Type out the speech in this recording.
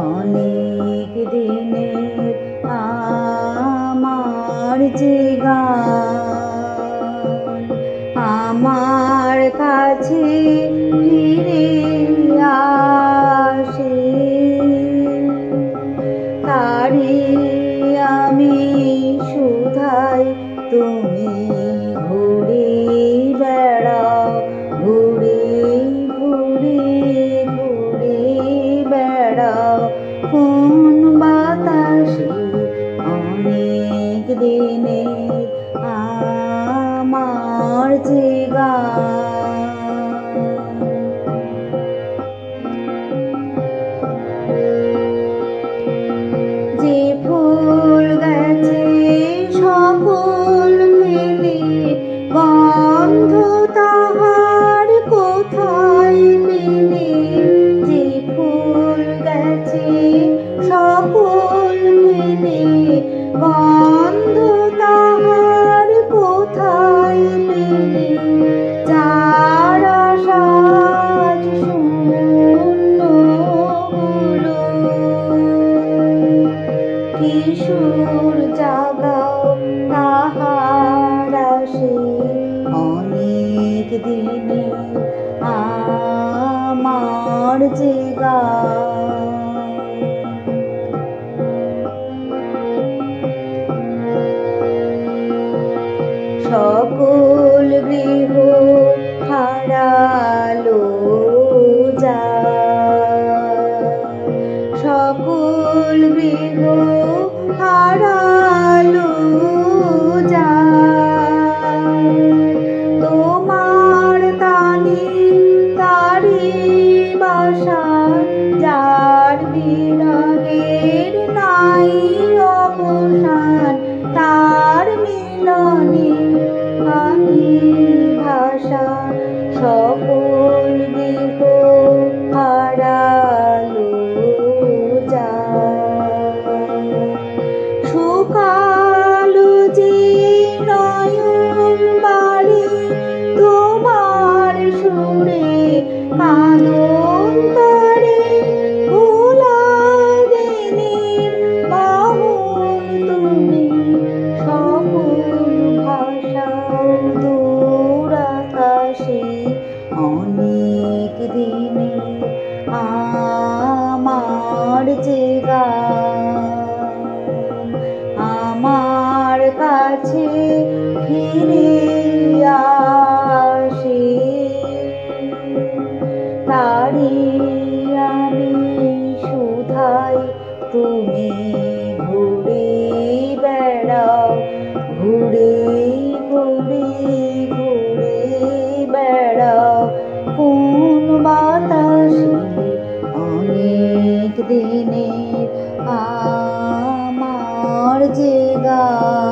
অনেক দিনের আমার যে গান আমার কাছে ফিরে আসে, তারি আমি শুধাই তুমি ঘুরে বেড়াও, ঘুরে ঘুরে ঘুরে বেড়াও কোন বাতাসে। অনেক দিনের আমার যে গান যে ফুল গেছে সকল ফেলে, গন্ধ তাহার কোথায় পেলে? যে ফুল গেছে সকল ফেলে, গন্ধ তাহার কোথায় পেলে? যার আশাজ শূন্য হলো, কিশোর জাগাও তাহার আসে। অনেক দিনে আমার যে গান সকল গৃহ হারালো যায়, সকল গৃহ হারালো যায়। তোমার তানি তারি বাসা, যার বিরহের নাই অবসান, তার মিলনে আমি ভাষা। সকল গৃহ হারালো যায়, শুকালো যে নয়ন বাড়ি তোমার সুরে কাঁদন তারে। ভোলা দিনের বাহন তুমি, সকল ভাষাও দূর আকাশে। অনেক দিনে আমার যে গান আমার কাছে ফিরে আসে, তারি আমি শুধাই তুমি ঘুরে বেড়াও, ঘুরে ঘুরে ঘুরে বেড়াও কোন বাতাসে। অনেক দিনের আমার যে গান।